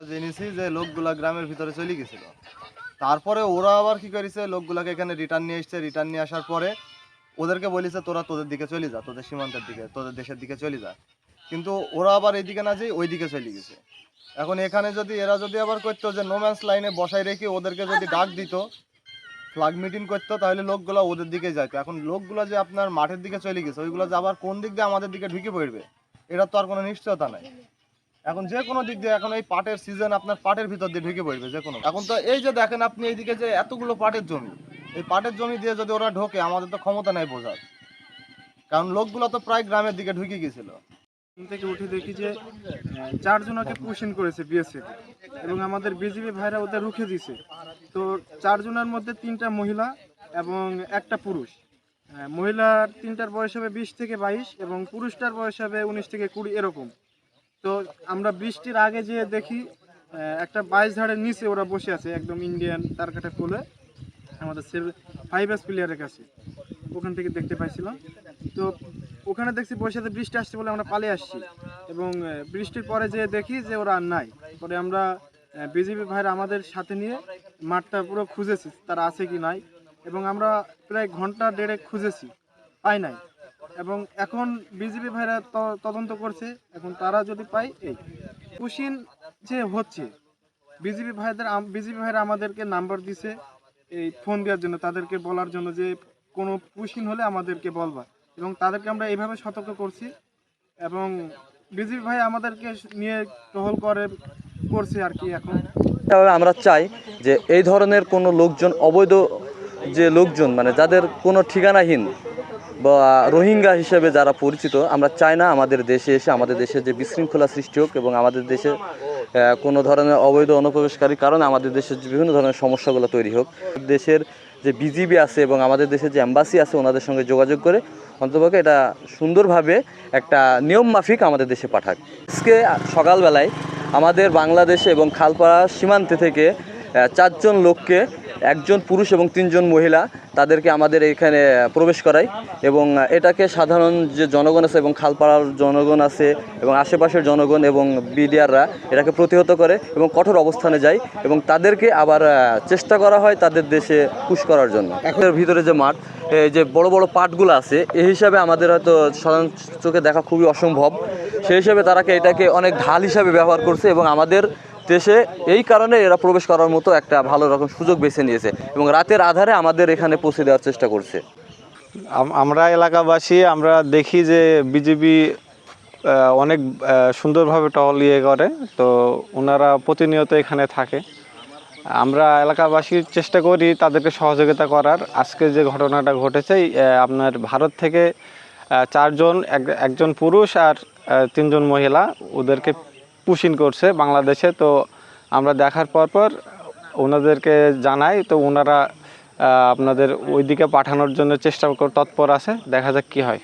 জেনেছি যে লোকগুলা গ্রামের ভিতরে চলে গেছিল। তারপরে ওরা আবার কি করেছে, লোকগুলাকে এখানে রিটার্ন নিয়ে এসছে। রিটার্ন নিয়ে আসার পরে ওদেরকে বলেছে তোরা তোদের দিকে চলে যা, তোদের সীমান্তের দিকে, তোদের দেশের দিকে চলে যা। কিন্তু ওরা আবার এইদিকে না যেয়ে ওই দিকে চলে গেছে। এখন এখানে যদি এরা যদি আবার করতো যে নোম্যান্স লাইনে বসাই রেখে ওদেরকে যদি ডাক দিত, ফ্ল্যাগ মিটিং করতো, তাহলে লোকগুলা ওদের দিকে যাইতো। এখন লোকগুলা যে আপনার মাঠের দিকে চলে গেছে, ওইগুলো যে আবার কোন দিক দিয়ে আমাদের দিকে ঢুকে পড়বে, এটা তো আর কোনো নিশ্চয়তা নাই। এখন যে কোনো দিক দিয়ে, এখন এই পাটের সিজন, আপনার পাটের ভিতর দিয়ে ঢুকে পড়বে যে কোনো। এখন তো এই যে দেখেন আপনি এইদিকে যে এতগুলো পাটের জমি, এই পাটের জমি দিয়ে যদি ওরা ঢোকে, আমাদের তো ক্ষমতা নাই বোঝার, কারণ লোকগুলো তো প্রায় গ্রামের দিকে ঢুকে গেছিল। থেকে উঠে দেখি যে 4 জনকে পুশিং করেছে বিএসএফ এবং আমাদের বিজিবি ভাইরা ওদের রুখে দিছে। তো 4 জনের মধ্যে 3টা মহিলা এবং একটা পুরুষ। মহিলার 3টার বয়স হবে 20 থেকে 22 এবং পুরুষটার বয়স হবে 19 থেকে 20 এরকম। তো আমরা বৃষ্টির আগে যেয়ে দেখি একটা 22 ঝাড়ের নিচে ওরা বসে আছে, একদম ইন্ডিয়ান তার কাটা খুলে আমাদের 5S প্লেয়ারের কাছে। ওখান থেকে দেখতে পাইছিলাম। তো ওখানে দেখছি বসে বৃষ্টি আসছে বলে আমরা পালিয়ে আসছি এবং বৃষ্টির পরে যে দেখি যে ওরা আর নাই। পরে আমরা বিজিবি ভাইরা আমাদের সাথে নিয়ে মাঠটা পুরো খুঁজেছি তারা আছে কি নাই, এবং আমরা প্রায় ঘন্টা দেড়েক খুঁজেছি, পাই নাই। এবং এখন বিজিবি ভাইরা তদন্ত করছে, এখন তারা যদি পায় এই কুশিন যে হচ্ছে, বিজিবি ভাইরা আমাদেরকে নাম্বার দিছে এই ফোন দেওয়ার জন্য, তাদেরকে বলার জন্য যে কোনো পুশিন হলে আমাদেরকে বলবা, এবং তাদেরকে আমরা এইভাবে সতর্ক করছি। এবং বিজিবি ভাই আমাদেরকে নিয়ে টহল করছে আর কি। এখন আমরা চাই যে এই ধরনের কোনো লোকজন, অবৈধ যে লোকজন, মানে যাদের কোনো ঠিকানাহীন বা রোহিঙ্গা হিসেবে যারা পরিচিত, আমরা চাই না আমাদের দেশে এসে আমাদের দেশে যে বিশৃঙ্খলা সৃষ্টি হোক এবং আমাদের দেশে কোনো ধরনের অবৈধ অনুপ্রবেশকারীর কারণে আমাদের দেশের বিভিন্ন ধরনের সমস্যাগুলো তৈরি হোক। দেশের যে বিজিবি আছে এবং আমাদের দেশের যে অ্যাম্বাসি আছে, ওনাদের সঙ্গে যোগাযোগ করে অন্ততপক্ষে এটা সুন্দরভাবে একটা নিয়ম মাফিক আমাদের দেশে পাঠাক। আজকে সকালবেলায় আমাদের বাংলাদেশে এবং খালপাড়া সীমান্তে থেকে 4 জন লোককে, 1 জন পুরুষ এবং 3 জন মহিলা, তাদেরকে আমাদের এখানে প্রবেশ করায় এবং এটাকে সাধারণ যে জনগণ আছে এবং খালপাড়ার জনগণ আছে এবং আশেপাশের জনগণ এবং বিডিআররা এটাকে প্রতিহত করে এবং কঠোর অবস্থানে যায় এবং তাদেরকে আবার চেষ্টা করা হয় তাদের দেশে পুশ করার জন্য। এখন ভিতরে যে মাঠ, যে বড় বড় পাটগুলো আছে, এই হিসাবে আমাদের হয়তো সাধারণ চোখে দেখা খুবই অসম্ভব। সেই হিসাবে তারাকে এটাকে অনেক ঢাল হিসাবে ব্যবহার করছে এবং আমাদের দেশে এই কারণে এরা প্রবেশ করার মতো একটা ভালো রকম সুযোগ বেছে নিয়েছে এবং রাতের আধারে আমাদের এখানে পৌঁছে দেওয়ার চেষ্টা করছে। আমরা এলাকাবাসী আমরা দেখি যে বিজিবি অনেক সুন্দরভাবে টহল করে, তো ওনারা প্রতিনিয়ত এখানে থাকে। আমরা এলাকাবাসী চেষ্টা করি তাদেরকে সহযোগিতা করার। আজকে যে ঘটনাটা ঘটেছে, আপনার ভারত থেকে 4 জন, 1 জন পুরুষ আর 3 জন মহিলা ওদেরকে পুশিং করছে বাংলাদেশে। তো আমরা দেখার পর ওনাদেরকে জানাই, তো ওনারা আপনাদের ওইদিকে পাঠানোর জন্য তৎপর আছে। দেখা যাক কি হয়।